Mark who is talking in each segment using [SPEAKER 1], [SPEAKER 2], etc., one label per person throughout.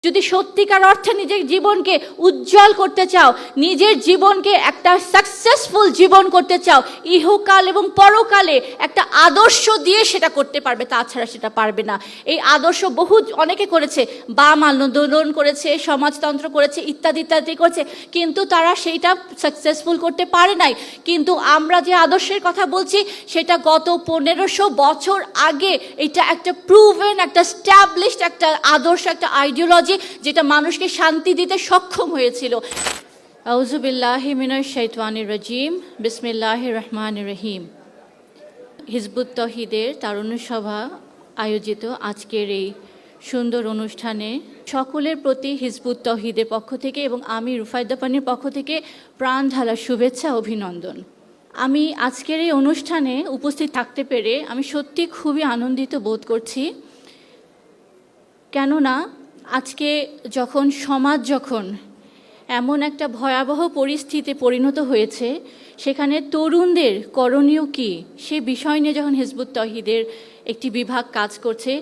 [SPEAKER 1] যদি সত্যিকার অর্থে নিজের জীবনকে উজ্জ্বল করতে চাও, নিজের জীবনকে একটা সাকসেসফুল জীবন করতে চাও, ইহকাল এবং পরকালে একটা আদর্শ দিয়ে সেটা করতে পারবে, তাছাড়া সেটা পারবে না। এই আদর্শ বহু অনেকে করেছে, বাম আন্দোলন করেছে, সমাজতন্ত্র করেছে, ইত্যাদি ইত্যাদি করেছে, কিন্তু তারা সেইটা সাকসেসফুল করতে পারে নাই। কিন্তু আমরা যে আদর্শের কথা বলছি সেটা গত 1500 বছর আগে এটা একটা প্রুভেন, একটা স্ট্যাবলিশড একটা আদর্শ, একটা আইডিওলজি, যেটা মানুষকে শান্তি দিতে সক্ষম হয়েছিল। আউযু বিল্লাহি মিনাশ শাইতানির রাজিম, বিসমিল্লাহির রহমানির রহিম। হিজবুত তৌহিদের তারুণ্য সভা আয়োজিত আজকের এই সুন্দর অনুষ্ঠানে সকলের প্রতি হিজবুত তৌহিদের পক্ষ থেকে এবং আমি রুফায়দা পানির পক্ষ থেকে প্রাণ ঢালা শুভেচ্ছা, অভিনন্দন। আমি আজকের এই অনুষ্ঠানে উপস্থিত থাকতে পেরে আমি সত্যি খুবই আনন্দিত বোধ করছি। কেননা আজকে সমাজ যখন এমন একটা ভয়াবহ পরিস্থিতিতে পরিণত হয়েছে, সেখানে তরুণদের করণীয় কী সে বিষয় নিয়ে যখন হিজবুত তৌহিদের একটি বিভাগ কাজ করছে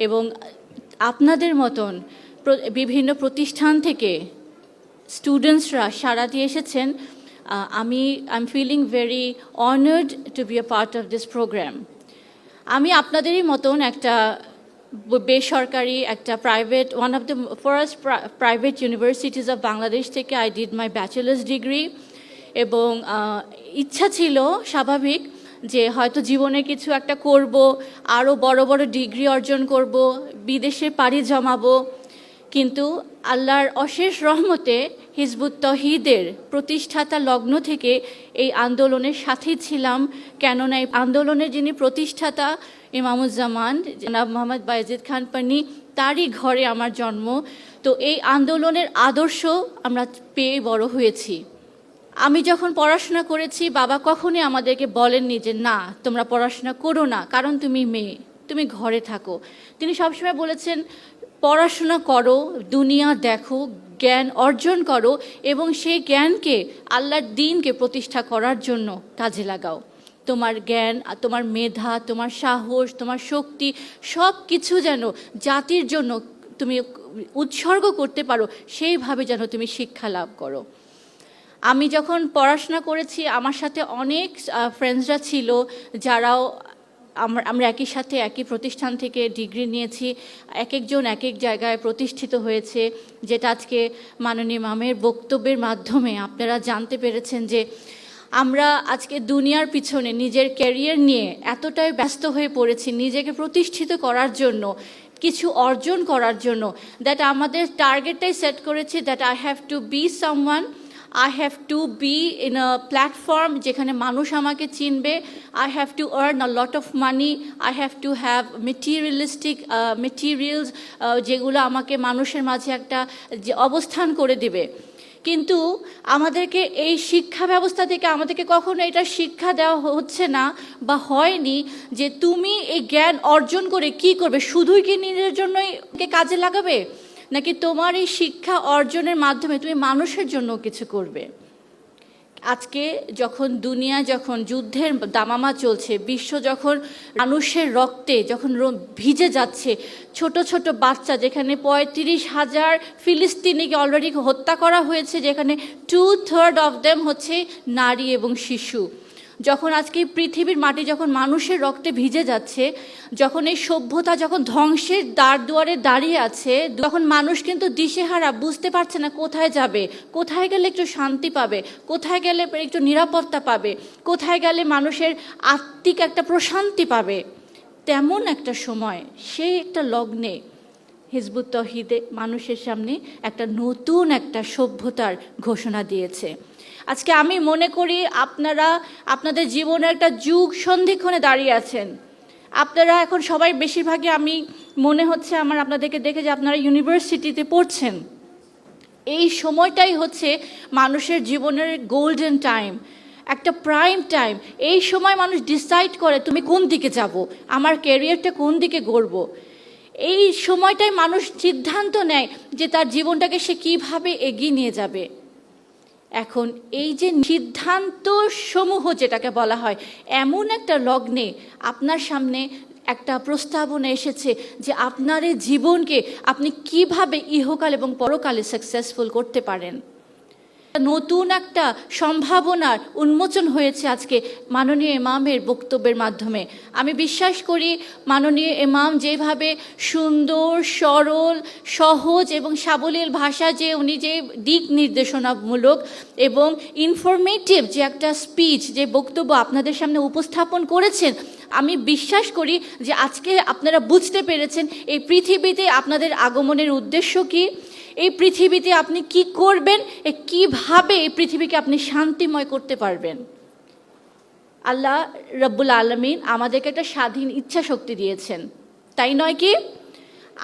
[SPEAKER 1] এবং আপনাদের মতন বিভিন্ন প্রতিষ্ঠান থেকে স্টুডেন্টসরা সাড়া দিয়ে এসেছেন, I am feeling very honoured to be a part of this programme. আমি আপনাদেরই মতন একটা বেসরকারি একটা private, one of the first private universities of Bangladesh থেকে I did my bachelor's degree, এবং ইচ্ছা ছিল স্বাভাবিক যে হয়তো জীবনে কিছু একটা করব, আরও বড় বড় ডিগ্রি অর্জন করব, বিদেশে পাড়ি জমাবো। কিন্তু আল্লাহর অশেষ রহমতে হিজবুত তৌহিদের প্রতিষ্ঠাতা লগ্ন থেকে এই আন্দোলনের সাথেই ছিলাম। কেননা এই আন্দোলনের যিনি প্রতিষ্ঠাতা ইমামুজ্জামান জনাব মোহাম্মদ বায়েজিদ খান পান্নী, তারই ঘরে আমার জন্ম। তো এই আন্দোলনের আদর্শ আমরা পেয়ে বড় হয়েছি। আমি যখন পড়াশোনা করেছি, বাবা কখনোই আমাদেরকে বলেননি যে না তোমরা পড়াশোনা করো না, কারণ তুমি মেয়ে, তুমি ঘরে থাকো। তিনি সবসময় বলেছেন পড়াশোনা করো, দুনিয়া দেখো, জ্ঞান অর্জন করো এবং সেই জ্ঞানকে আল্লাহর দ্বীনকে প্রতিষ্ঠা করার জন্য কাজে লাগাও। তোমার জ্ঞান, তোমার মেধা, তোমার সাহস, তোমার শক্তি সব কিছু যেন জাতির জন্য তুমি উৎসর্গ করতে পারো, সেইভাবে যেন তুমি শিক্ষা লাভ করো। আমি যখন পড়াশোনা করেছি, আমার সাথে অনেক ফ্রেন্ডসরা ছিল যারাও আমরা একই সাথে একই প্রতিষ্ঠান থেকে ডিগ্রি নিয়েছি, এক একজন এক এক জায়গায় প্রতিষ্ঠিত হয়েছে, যেটা আজকে মাননীয় ইমামের বক্তব্যের মাধ্যমে আপনারা জানতে পেরেছেন যে আমরা আজকে দুনিয়ার পিছনে নিজের ক্যারিয়ার নিয়ে এতটাই ব্যস্ত হয়ে পড়েছি, নিজেকে প্রতিষ্ঠিত করার জন্য, কিছু অর্জন করার জন্য, দ্যাট আমাদের টার্গেটটাই সেট করেছি that I have to B someone, I have to be in a platform যেখানে মানুষ আমাকে চিনবে, I have to earn a lot of money, I have to have materialistic materials যেগুলো আমাকে মানুষের মাঝে একটা অবস্থান করে দেবে। কিন্তু আমাদেরকে এই শিক্ষা ব্যবস্থা থেকে আমাদেরকে কখনো এটা শিক্ষা দেওয়া হচ্ছে না বা হয়নি যে তুমি এই জ্ঞান অর্জন করে কি করবে, শুধুই কি নিজের জন্যই কাজে লাগাবে, নাকি তোমার এই শিক্ষা অর্জনের মাধ্যমে তুমি মানুষের জন্য কিছু করবে। আজকে দুনিয়া যখন যুদ্ধের দামামা চলছে, বিশ্ব যখন মানুষের রক্তে যখন ভিজে যাচ্ছে, ছোট ছোট বাচ্চা, যেখানে 35,000 ফিলিস্তিনিকে অলরেডি হত্যা করা হয়েছে, যেখানে 2/3 অফ দেম হচ্ছে নারী এবং শিশু, যখন আজকে পৃথিবীর মাটি যখন মানুষের রক্তে ভিজে যাচ্ছে, যখন এই সভ্যতা যখন ধ্বংসের দুয়ারে দাঁড়িয়ে আছে, তখন মানুষ কিন্তু দিশেহারা, বুঝতে পারছে না কোথায় যাবে, কোথায় গেলে একটু শান্তি পাবে, কোথায় গেলে একটু নিরাপত্তা পাবে, কোথায় গেলে মানুষের আত্মিক একটা প্রশান্তি পাবে। তেমন একটা সময়, সেই একটা লগ্নে হিজবুত তৌহিদে মানুষের সামনে একটা নতুন একটা সভ্যতার ঘোষণা দিয়েছে। আজকে আমি মনে করি আপনারা আপনাদের জীবনের একটা যুগ সন্ধিক্ষণে দাঁড়িয়ে আছেন। আপনারা এখন সবাই বেশিরভাগই, আমি মনে হচ্ছে আমার আপনাদেরকে দেখে যে আপনারা ইউনিভার্সিটিতে পড়ছেন। এই সময়টাই হচ্ছে মানুষের জীবনের গোল্ডেন টাইম, একটা প্রাইম টাইম। এই সময় মানুষ ডিসাইড করে তুমি কোন দিকে যাব, আমার ক্যারিয়ারটা কোন দিকে গড়ব। এই সময়টাই মানুষ সিদ্ধান্ত নেয় যে তার জীবনটাকে সে কীভাবে এগিয়ে নিয়ে যাবে। এখন এই যে সিদ্ধান্ত সমূহ যেটাকে বলা হয়, এমন একটা লগ্নে আপনার সামনে একটা প্রস্তাবনা এসেছে যে আপনার এই জীবনকে আপনি কিভাবে ইহকাল এবং পরকালে সাকসেসফুল করতে পারেন। নতুন একটা সম্ভাবনার উন্মোচন হয়েছে আজকে মাননীয় ইমামের বক্তব্যের মাধ্যমে। আমি বিশ্বাস করি মাননীয় ইমাম যেভাবে সুন্দর, সরল, সহজ এবং সাবলীল ভাষা যে উনি যে দিক নির্দেশনামূলক এবং ইনফরমেটিভ যে একটা স্পিচ, যে বক্তব্য আপনাদের সামনে উপস্থাপন করেছেন, আমি বিশ্বাস করি যে আজকে আপনারা বুঝতে পেরেছেন এই পৃথিবীতে আপনাদের আগমনের উদ্দেশ্য কী, এই পৃথিবীতে আপনি কি করবেন, কিভাবে এই পৃথিবীকে আপনি শান্তিময় করতে পারবেন। আল্লাহ রব্বুল আলামিন আমাদেরকে একটা স্বাধীন ইচ্ছা শক্তি দিয়েছেন, তাই নয় কি?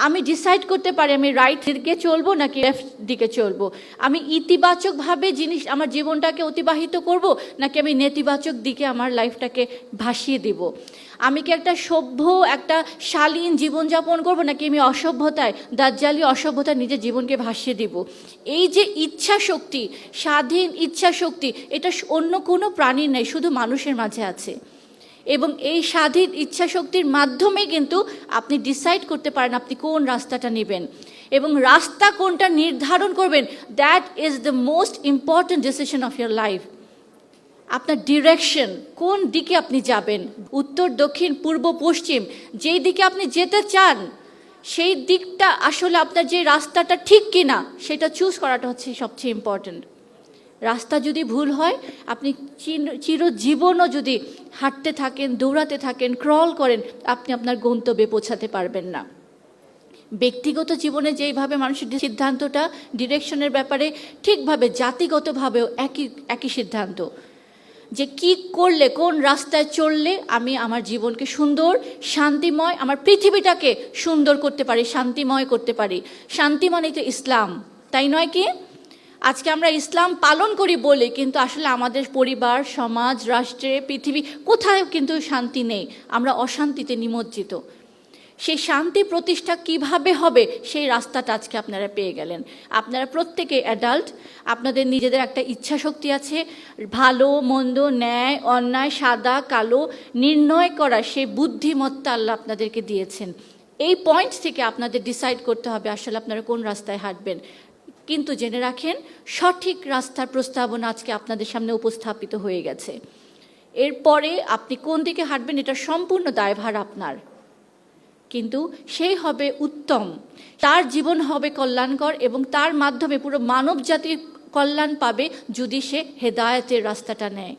[SPEAKER 1] আমি ডিসাইড করতে পারি আমি রাইট দিকে চলবো নাকি লেফট দিকে চলবো, আমি ইতিবাচকভাবে আমার জীবনটাকে অতিবাহিত করব নাকি আমি নেতিবাচক দিকে আমার লাইফটাকে ভাসিয়ে দিব, আমি কি একটা সভ্য একটা শালীন জীবনযাপন করব নাকি আমি অসভ্যতায় দাজ্জালি অসভ্যতায় নিজের জীবনকে ভাসিয়ে দিব। এই যে ইচ্ছা শক্তি, স্বাধীন ইচ্ছা শক্তি, এটা অন্য কোনো প্রাণীর নেই, শুধু মানুষের মাঝে আছে। এবং এই স্বাধীন ইচ্ছা শক্তির মাধ্যমে কিন্তু আপনি ডিসাইড করতে পারেন আপনি কোন রাস্তাটা নেবেন এবং রাস্তা কোনটা নির্ধারণ করবেন। That is the most important decision of year life. আপনার ডিরেকশন, কোন দিকে আপনি যাবেন, উত্তর, দক্ষিণ, পূর্ব, পশ্চিম, যেই দিকে আপনি যেতে চান সেই দিকটা আসলে আপনার যে রাস্তাটা ঠিক কিনা সেটা চুজ করাটা হচ্ছে সবচেয়ে ইম্পর্ট্যান্ট। রাস্তা যদি ভুল হয়, আপনি চিরজীবনও যদি হাঁটতে থাকেন, দৌড়াতে থাকেন, ক্রল করেন, আপনি আপনার গন্তব্যে পৌঁছাতে পারবেন না। ব্যক্তিগত জীবনে যেইভাবে মানুষের সিদ্ধান্তটা ডিরেকশনের ব্যাপারে, ঠিকভাবে জাতিগতভাবেও একই সিদ্ধান্ত, যে কি করলে, কোন রাস্তায় চললে আমি আমার জীবনকে সুন্দর, শান্তিময়, আমার পৃথিবীটাকে সুন্দর করতে পারি, শান্তিময় করতে পারি। শান্তি মানে তো ইসলাম, তাই নয় কি? আজকে আমরা ইসলাম পালন করি বলে কিন্তু আসলে আমাদের পরিবার, সমাজ, রাষ্ট্রে, পৃথিবী কোথাও কিন্তু শান্তি নেই, আমরা অশান্তিতে নিমজ্জিত। সেই শান্তি প্রতিষ্ঠা কিভাবে হবে সেই রাস্তাটা আজকে আপনারা পেয়ে গেলেন। আপনারা প্রত্যেকে অ্যাডাল্ট, আপনাদের নিজেদের একটা ইচ্ছা শক্তি আছে, ভালো মন্দ, ন্যায় অন্যায়, সাদা কালো নির্ণয় করা সেই বুদ্ধিমত্তা আল্লাহ আপনাদেরকে দিয়েছেন। এই পয়েন্ট থেকে আপনাদের ডিসাইড করতে হবে আসলে আপনারা কোন রাস্তায় হাঁটবেন। কিন্তু জেনে রাখেন, সঠিক রাস্তার প্রস্তাবনা আজকে আপনাদের সামনে উপস্থাপিত হয়ে গেছে। এরপরে আপনি কোন দিকে হাঁটবেন এটা সম্পূর্ণ দায়ভার আপনার, কিন্তু সেই হবে উত্তম, তার জীবন হবে কল্যাণকর এবং তার মাধ্যমে পুরো মানব জাতির কল্যাণ পাবে যদি সে হেদায়েতের রাস্তাটা নেয়,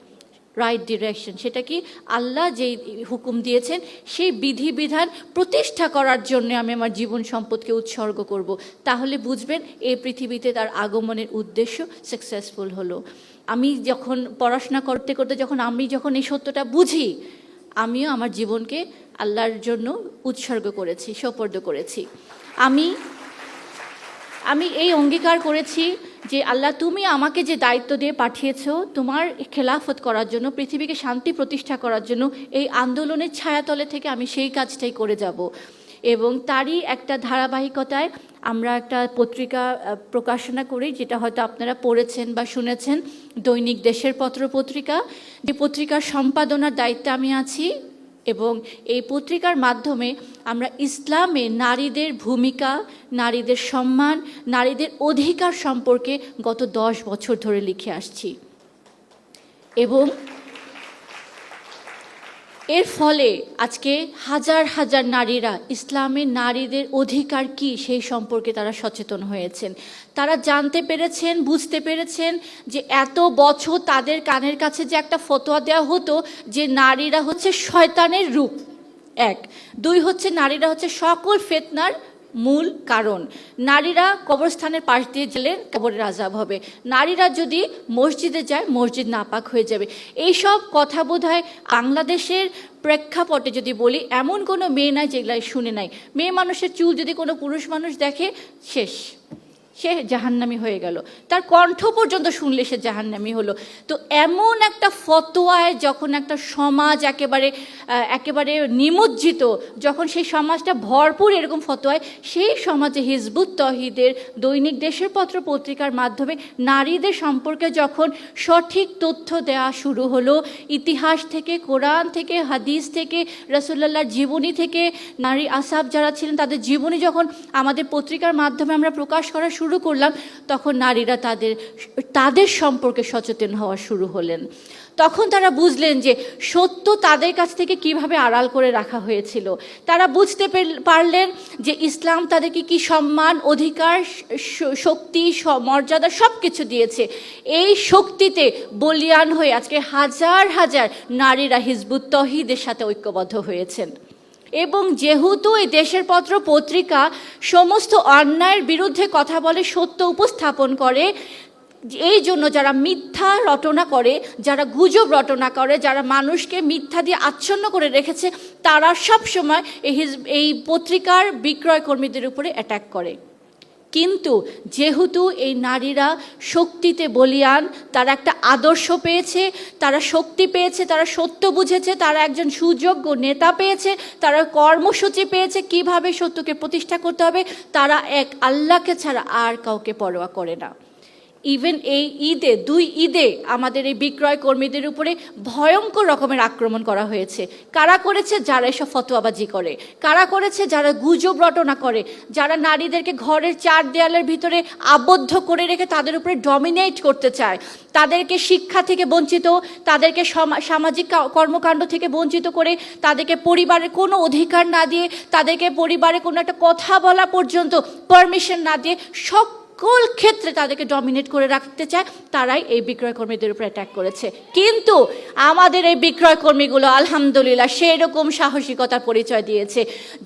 [SPEAKER 1] রাইট ডিরেকশন। সেটা কি? আল্লাহ যেই হুকুম দিয়েছেন সেই বিধিবিধান প্রতিষ্ঠা করার জন্য আমি আমার জীবন সম্পদকে উৎসর্গ করব, তাহলে বুঝবেন এই পৃথিবীতে তার আগমনের উদ্দেশ্য সাকসেসফুল হলো। আমি যখন পড়াশোনা করতে করতে যখন এই সত্যটা বুঝি, আমিও আমার জীবনকে আল্লাহর জন্য উৎসর্গ করেছি, সোপর্দ করেছি। আমি এই অঙ্গীকার করেছি যে আল্লাহ, তুমি আমাকে যে দায়িত্ব দিয়ে পাঠিয়েছো তোমার খেলাফত করার জন্য, পৃথিবীকে শান্তি প্রতিষ্ঠা করার জন্য, এই আন্দোলনের ছায়াতলে থেকে আমি সেই কাজটাই করে যাব। এবং তারই একটা ধারাবাহিকতায় আমরা একটা পত্রিকা প্রকাশনা করি, যেটা হয়তো আপনারা পড়েছেন বা শুনেছেন, দৈনিক দেশের পত্র পত্রিকা। যে পত্রিকার সম্পাদনার দায়িত্বে আমি আছি এবং এই পত্রিকার মাধ্যমে আমরা ইসলামে নারীদের ভূমিকা, নারীদের সম্মান, নারীদের অধিকার সম্পর্কে গত 10 বছর ধরে লিখে আসছি। এবং এর ফলে আজকে হাজার হাজার নারীরা ইসলামের নারীদের অধিকার কি সেই সম্পর্কে তারা সচেতন হয়েছেন। তারা জানতে পেরেছেন, বুঝতে পেরেছেন যে এত বছর তাদের কানের কাছে যে একটা ফতোয়া দেওয়া হতো যে নারীরা হচ্ছে শয়তানের রূপ, 1, 2 হচ্ছে নারীরা হচ্ছে সকল ফিতনার মূল কারণ, নারীরা কবরস্থানের পাশ দিয়ে গেলে কবরের আযাব হবে, নারীরা যদি মসজিদে যায় মসজিদ নাপাক হয়ে যাবে। এইসব কথা বোধহয় বাংলাদেশের প্রেক্ষাপটে যদি বলি এমন কোনো মেয়ে নাই যেগুলাই শুনে নাই। মেয়ে মানুষের চুল যদি কোনো পুরুষ মানুষ দেখে শেষ, সে জাহান্নামী হয়ে গেল, তার কণ্ঠ পর্যন্ত শুনলে সে জাহান্নামী হলো। তো এমন একটা ফতোয়ায় যখন একটা সমাজ একেবারে একেবারে নিমজ্জিত, যখন সেই সমাজটা ভরপুর এরকম ফতোয়ায়, সেই সমাজে হিজবুত তৌহিদের দৈনিক দেশের পত্র পত্রিকার মাধ্যমে নারীদের সম্পর্কে যখন সঠিক তথ্য দেওয়া শুরু হলো, ইতিহাস থেকে, কোরআন থেকে, হাদিস থেকে, রাসূলুল্লাহর জীবনী থেকে, নারী আসহাব যারা ছিলেন তাদের জীবনী যখন আমাদের পত্রিকার মাধ্যমে আমরা প্রকাশ করা শুরু করলাম, তখন নারীরা তাদের সম্পর্কে সচেতন হওয়া শুরু হলেন। তখন তারা বুঝলেন যে সত্য তাদের কাছ থেকে কিভাবে আড়াল করে রাখা হয়েছিল। তারা বুঝতে পারলেন যে ইসলাম তাদেরকে কি সম্মান, অধিকার, শক্তি, মর্যাদা সব কিছু দিয়েছে। এই শক্তিতে বলিয়ান হয়ে আজকে হাজার হাজার নারীরা হিজবুত তৌহিদের সাথে ঐক্যবদ্ধ হয়েছেন। এবং যেহেতু এই দেশের পত্র পত্রিকা সমস্ত অন্যায়ের বিরুদ্ধে কথা বলে, সত্য উপস্থাপন করে, এই জন্য যারা মিথ্যা রটনা করে, যারা গুজব রটনা করে, যারা মানুষকে মিথ্যা দিয়ে আচ্ছন্ন করে রেখেছে, তারা সবসময় এই পত্রিকার বিক্রয় কর্মীদের উপরে অ্যাটাক করে। কিন্তু যেহেতু এই নারীরা শক্তিতে বলিয়ান, তারা একটা আদর্শ পেয়েছে, তারা শক্তি পেয়েছে, তারা সত্য বুঝেছে, তারা একজন সুযোগ্য নেতা পেয়েছে, তারা কর্মসূচি পেয়েছে কিভাবে সত্যকে প্রতিষ্ঠা করতে হবে, তারা এক আল্লাহকে ছাড়া আর কাউকে পরোয়া করে না। ইভেন এই ঈদে, 2 ঈদে আমাদের এই বিক্রয় কর্মীদের উপরে ভয়ঙ্কর রকমের আক্রমণ করা হয়েছে। কারা করেছে? যারা এসব ফতোয়াবাজি করে। কারা করেছে? যারা গুজব রটনা করে, যারা নারীদেরকে ঘরের 4 দেয়ালের ভিতরে আবদ্ধ করে রেখে তাদের উপরে ডমিনেট করতে চায়, তাদেরকে শিক্ষা থেকে বঞ্চিত, তাদেরকে সামাজিক কর্মকাণ্ড থেকে বঞ্চিত করে, তাদেরকে পরিবারের কোনো অধিকার না দিয়ে, তাদেরকে পরিবারে কোনো একটা কথা বলা পর্যন্ত পারমিশন না দিয়ে সকল ক্ষেত্রে তাদেরকে ডমিনেট করে রাখতে চায়, তারাই এই বিক্রয় কর্মীদের উপর অ্যাটাক করেছে। কিন্তু আমাদের এই বিক্রয় কর্মীগুলো আলহামদুলিল্লাহ সেরকম সাহসিকতার পরিচয় দিয়েছে।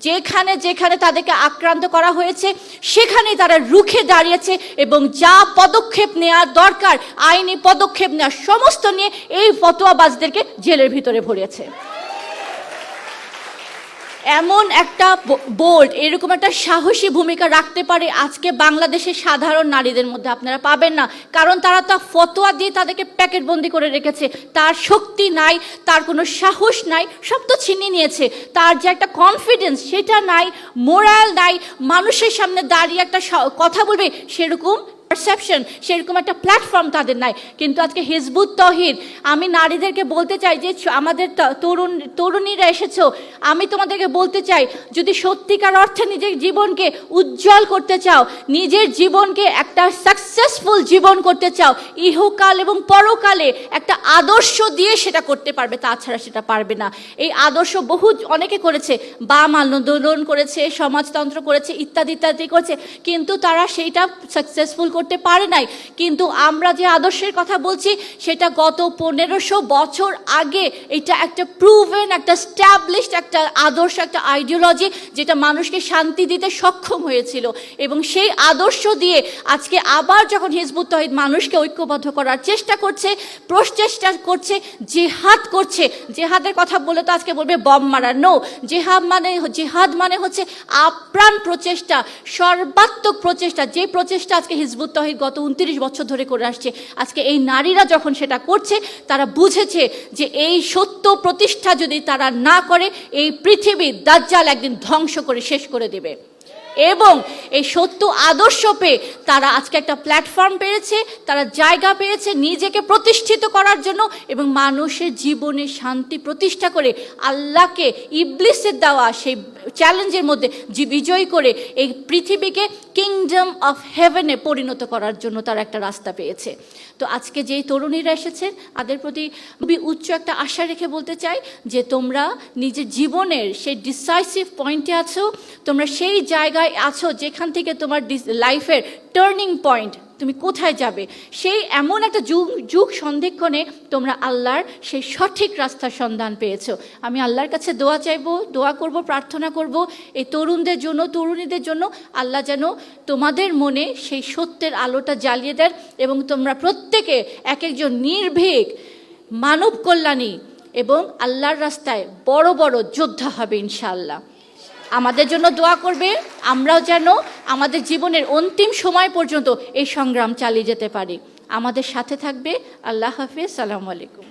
[SPEAKER 1] যেখানে যেখানে তাদেরকে আক্রান্ত করা হয়েছে সেখানেই তারা রুখে দাঁড়িয়েছে এবং যা পদক্ষেপ নেওয়া দরকার, আইনি পদক্ষেপ নেওয়া সমস্ত নিয়ে এই ফতোয়াবাজদেরকে জেলের ভিতরে ভরেছে। এমন একটা বোল্ড, এরকম একটা সাহসী ভূমিকা রাখতে পারে আজকে বাংলাদেশের সাধারণ নারীদের মধ্যে আপনারা পাবেন না। কারণ তারা তা ফতোয়া দিয়ে তাদেরকে প্যাকেটবন্দি করে রেখেছে। তার শক্তি নাই, তার কোনো সাহস নাই, সব তো ছিনিয়ে নিয়েছে। তার যে একটা কনফিডেন্স সেটা নাই, মোরাল নাই, মানুষের সামনে দাঁড়িয়ে একটা কথা বলবে সেরকম পারসেপশন, সেরকম একটা প্ল্যাটফর্ম তাদের নাই। কিন্তু আজকে হিজবুত তৌহিদ, আমি নারীদেরকে বলতে চাই যে আমাদের তরুণীরা এসেছো, আমি তোমাদেরকে বলতে চাই, যদি সত্যিকার অর্থে নিজের জীবনকে উজ্জ্বল করতে চাও, নিজের জীবনকে একটা সাকসেসফুল জীবন করতে চাও, ইহকাল এবং পরকালে একটা আদর্শ দিয়ে সেটা করতে পারবে, তাছাড়া সেটা পারবে না। এই আদর্শ অনেকে করেছে, বাম আন্দোলন করেছে, সমাজতন্ত্র করেছে, ইত্যাদি ইত্যাদি করেছে, কিন্তু তারা সেইটা সাকসেসফুল করতে পারে নাই। কিন্তু আমরা যে আদর্শের কথা বলছি সেটা গত 1500 বছর আগে, এটা একটা প্রুভেন, একটা স্ট্যাবলিশড একটা আদর্শ, একটা আইডিওলজি, যেটা মানুষকে শান্তি দিতে সক্ষম হয়েছিল। এবং সেই আদর্শ দিয়ে আজকে আবার যখন হিজবুত তৌহিদ মানুষকে ঐক্যবদ্ধ করার চেষ্টা করছে, প্রচেষ্টা করছে, জিহাদ করছে, জিহাদের কথা বলে তো আজকে বলবে বম মারা, নো, জিহাদ মানে হচ্ছে আপ্রাণ প্রচেষ্টা, সর্বাত্মক প্রচেষ্টা, যে প্রচেষ্টা আজকে হিজবুত তৌহিদ গত 29 বছর ধরে করে আসছে। আজকে এই নারীরা যখন সেটা করছে, তারা বুঝেছে যে এই সত্য প্রতিষ্ঠা যদি তারা না করে, এই পৃথিবী দাজ্জাল একদিন ধ্বংস করে শেষ করে দেবে। এবং এই সত্য আদর্শ পেয়ে তারা আজকে একটা প্ল্যাটফর্ম পেয়েছে, তারা জায়গা পেয়েছে নিজেকে প্রতিষ্ঠিত করার জন্য এবং মানুষের জীবনে শান্তি প্রতিষ্ঠা করে আল্লাহকে ইবলিসের দেওয়া সেই চ্যালেঞ্জের মধ্যে বিজয় করে এই পৃথিবীকে কিংডম অফ হেভেনে পরিণত করার জন্য তারা একটা রাস্তা পেয়েছে। তো আজকে যেই তরুণীরা এসেছেন তাদের প্রতি খুবই উচ্চ একটা আশা রেখে বলতে চাই যে তোমরা নিজের জীবনের সেই ডিসাইসিভ পয়েন্টে আছো, তোমরা সেই জায়গায় আছো যেখান থেকে তোমার লাইফের টার্নিং পয়েন্ট, তুমি কোথায় যাবে, সেই এমন একটা যুগ সন্ধিক্ষণে তোমরা আল্লাহর সেই সঠিক রাস্তার সন্ধান পেয়েছো। আমি আল্লাহর কাছে দোয়া করব, প্রার্থনা করব এই তরুণদের জন্য, তরুণীদের জন্য, আল্লাহ যেন তোমাদের মনে সেই সত্যের আলোটা জ্বালিয়ে দেন এবং তোমরা প্রত্যেকে এক একজন নির্ভীক মানব কল্যাণী এবং আল্লাহর রাস্তায় বড় বড় যোদ্ধা হবে ইনশাআল্লাহ। আমাদের জন্য দোয়া করবে, আমরাও যেন আমাদের জীবনের অন্তিম সময় পর্যন্ত এই সংগ্রাম চালিয়ে যেতে পারি। আমাদের সাথে থাকবে। আল্লাহ হাফেজ, সালামু আলাইকুম।